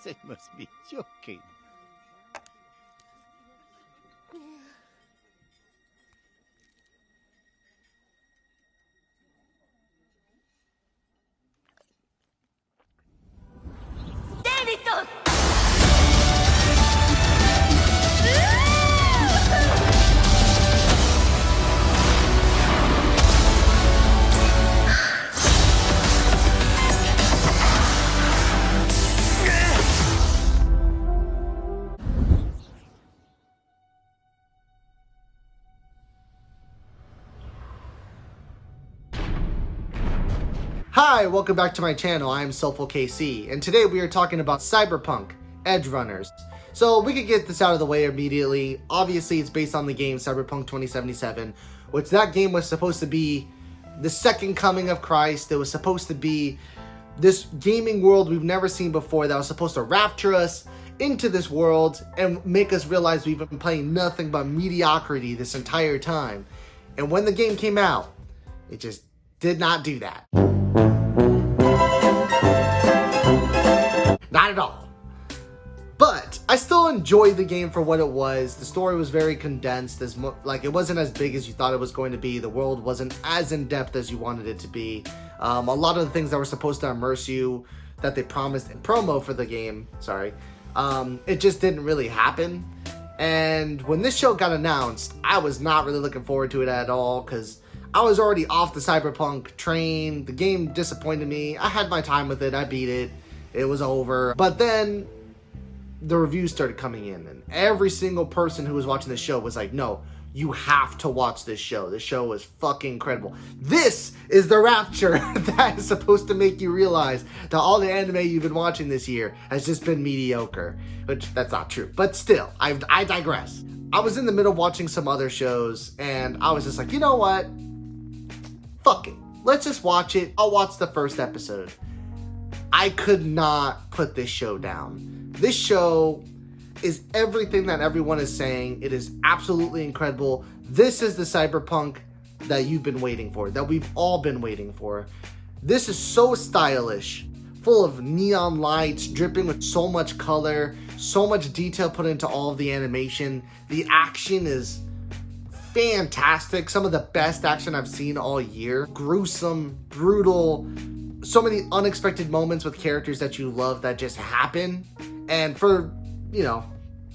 They must be joking. Hi, welcome back to my channel. I am Soulful KC, and today we are talking about Cyberpunk, Edgerunners. So we could get this out of the way immediately. Obviously, it's based on the game Cyberpunk 2077, which that game was supposed to be the second coming of Christ. It was supposed to be this gaming world we've never seen before that was supposed to rapture us into this world and make us realize we've been playing nothing but mediocrity this entire time. And when the game came out, it just did not do that. Not at all. But I still enjoyed the game for what it was. The story was very condensed, it wasn't as big as you thought it was going to be. The world wasn't as in-depth as you wanted it to be. A lot of the things that were supposed to immerse you that they promised in promo for the game, it just didn't really happen. And when this show got announced, I was not really looking forward to it at all because I was already off the Cyberpunk train. The game disappointed me. I had my time with it. I beat it. It was over. But then the reviews started coming in, and every single person who was watching the show was like, no, you have to watch this show. This show is fucking incredible. This is the rapture that is supposed to make you realize that all the anime you've been watching this year has just been mediocre. Which, that's not true. But still, I digress. I was in the middle of watching some other shows, and I was just like, you know what? Fuck it. Let's just watch it. I'll watch the first episode. I could not put this show down. This show is everything that everyone is saying. It is absolutely incredible. This is the Cyberpunk that you've been waiting for, that we've all been waiting for. This is so stylish, full of neon lights, dripping with so much color, so much detail put into all of the animation. The action is fantastic. Some of the best action I've seen all year. Gruesome, brutal, so many unexpected moments with characters that you love that just happen. And for,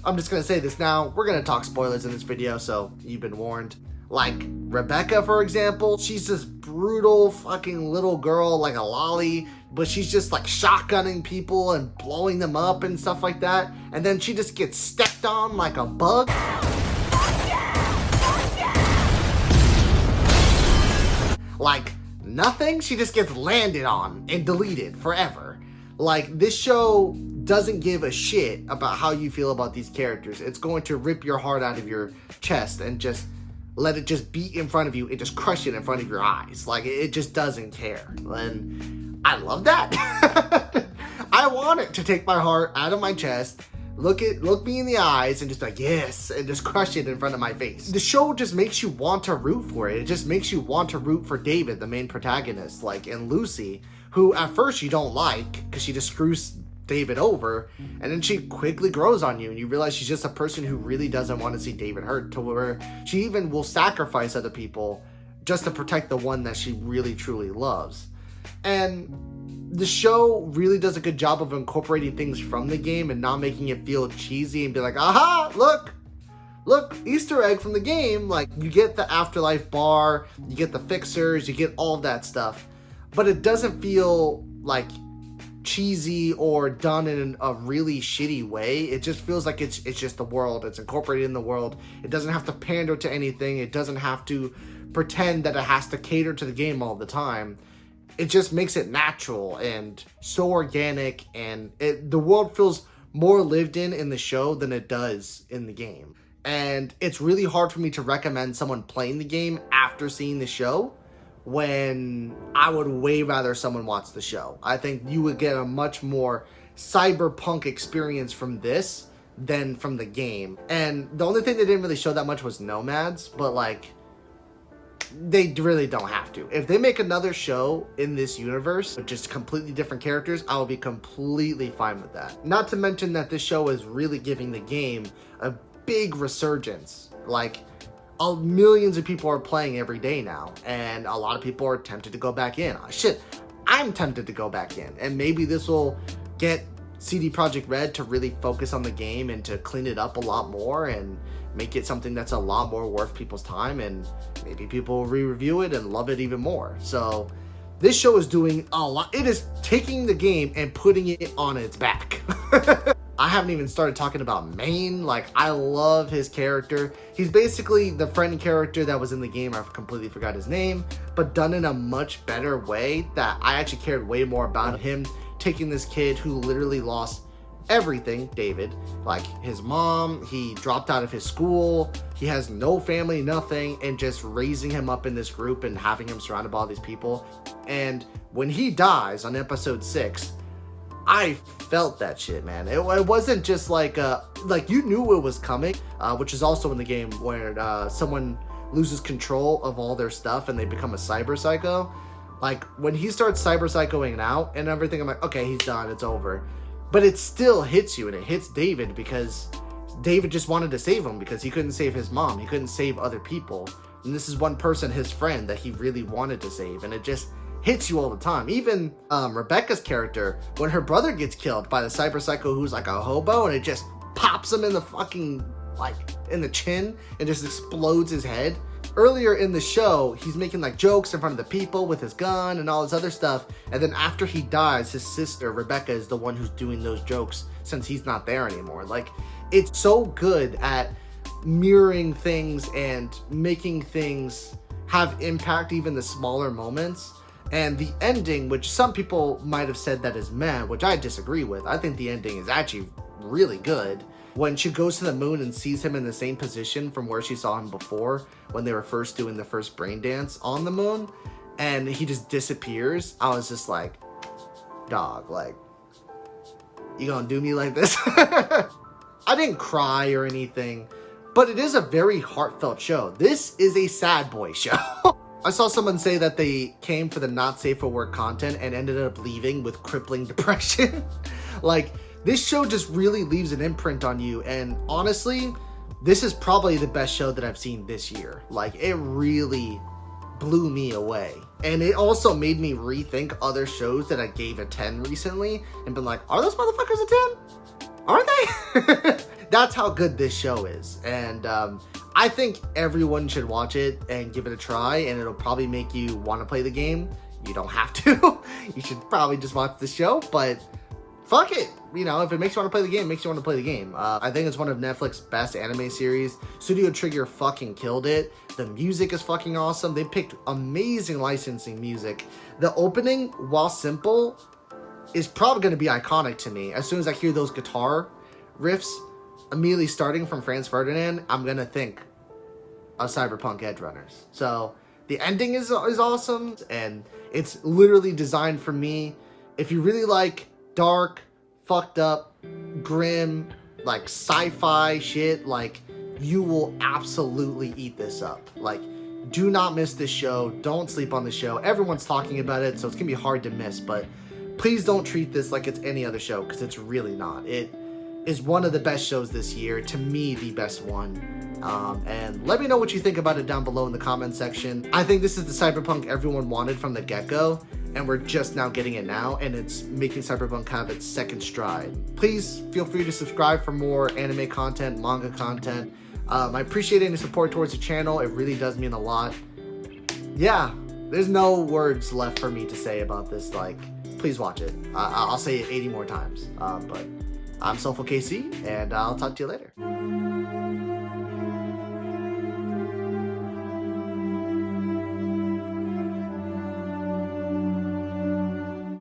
I'm just going to say this now. We're going to talk spoilers in this video, so you've been warned. Like Rebecca, for example, she's this brutal fucking little girl, like a lolly, but she's just like shotgunning people and blowing them up and stuff like that. And then she just gets stepped on like a bug. Like nothing, she just gets landed on and deleted forever. Like, this show doesn't give a shit about how you feel about these characters. It's going to rip your heart out of your chest and just let it just beat in front of you and just crush it in front of your eyes. Like, it just doesn't care. And I love that. I want it to take my heart out of my chest, look me in the eyes and just be like, yes, and just crush it in front of my face. The show just makes you want to root for it. It just makes you want to root for David, the main protagonist, and Lucy, who at first you don't like because she just screws David over, and then she quickly grows on you and you realize she's just a person who really doesn't want to see David hurt, to where she even will sacrifice other people just to protect the one that she really truly loves. And the show really does a good job of incorporating things from the game and not making it feel cheesy and be like, aha, look, Easter egg from the game. Like, you get the afterlife bar, you get the fixers, you get all of that stuff, but it doesn't feel like cheesy or done in a really shitty way. It just feels like it's just the world. It's incorporated in the world. It doesn't have to pander to anything. It doesn't have to pretend that it has to cater to the game all the time. It just makes it natural and so organic, and the world feels more lived in the show than it does in the game. And it's really hard for me to recommend someone playing the game after seeing the show, when I would way rather someone watch the show. I think you would get a much more cyberpunk experience from this than from the game. And the only thing they didn't really show that much was nomads, but they really don't have to. If they make another show in this universe with just completely different characters, I will be completely fine with that. Not to mention that this show is really giving the game a big resurgence. Like, millions of people are playing every day now, and a lot of people are tempted to go back in. Shit, I'm tempted to go back in, and maybe this will get CD Projekt Red to really focus on the game and to clean it up a lot more and make it something that's a lot more worth people's time, and maybe people will re-review it and love it even more. So this show is doing a lot. It is taking the game and putting it on its back. I haven't even started talking about Main. Like, I love his character. He's basically the friend character that was in the game. I completely forgot his name, but done in a much better way that I actually cared way more about him taking this kid who literally lost everything, David, like his mom, he dropped out of his school, he has no family, nothing, and just raising him up in this group and having him surrounded by all these people. And when he dies on episode 6, I felt that shit, man. It wasn't just like you knew it was coming, which is also in the game where someone loses control of all their stuff and they become a cyber psycho. Like, when he starts cyber psychoing out and everything, I'm like, okay, he's done, it's over. But it still hits you, and it hits David because David just wanted to save him because he couldn't save his mom. He couldn't save other people. And this is one person, his friend, that he really wanted to save. And it just hits you all the time. Even Rebecca's character, when her brother gets killed by the cyber psycho who's like a hobo, and it just pops him in the fucking, like, in the chin and just explodes his head. Earlier in the show, he's making like jokes in front of the people with his gun and all this other stuff. And then after he dies, his sister, Rebecca, is the one who's doing those jokes since he's not there anymore. Like, it's so good at mirroring things and making things have impact, even the smaller moments. And the ending, which some people might have said that is meh, which I disagree with. I think the ending is actually really good. When she goes to the moon and sees him in the same position from where she saw him before, when they were first doing the first brain dance on the moon, and he just disappears, I was just like, dog, like, you gonna do me like this? I didn't cry or anything, but it is a very heartfelt show. This is a sad boy show. I saw someone say that they came for the not safe for work content and ended up leaving with crippling depression. Like, this show just really leaves an imprint on you, and honestly, this is probably the best show that I've seen this year. Like, it really blew me away. And it also made me rethink other shows that I gave a 10 recently and been like, are those motherfuckers a 10? Aren't they? That's how good this show is. And I think everyone should watch it and give it a try, and it'll probably make you want to play the game. You don't have to. You should probably just watch the show, but fuck it. You know, if it makes you want to play the game, it makes you want to play the game. I think it's one of Netflix's best anime series. Studio Trigger fucking killed it. The music is fucking awesome. They picked amazing licensing music. The opening, while simple, is probably going to be iconic to me. As soon as I hear those guitar riffs immediately starting from Franz Ferdinand, I'm going to think of Cyberpunk Edgerunners. So the ending is awesome, and it's literally designed for me. If you really like dark, fucked up, grim, like sci-fi shit, like, you will absolutely eat this up. Like, do not miss this show. Don't sleep on the show. Everyone's talking about it, so it's gonna be hard to miss, but please don't treat this like it's any other show, because it's really not. It is one of the best shows this year. To me, the best one. And let me know what you think about it down below in the comment section. I think this is the Cyberpunk everyone wanted from the get-go, and we're just now getting it now, and it's making Cyberpunk have its second stride. Please feel free to subscribe for more anime content, manga content. I appreciate any support towards the channel. It really does mean a lot. Yeah, there's no words left for me to say about this. Like, please watch it. I'll say it 80 more times. But I'm Soulful KC, and I'll talk to you later.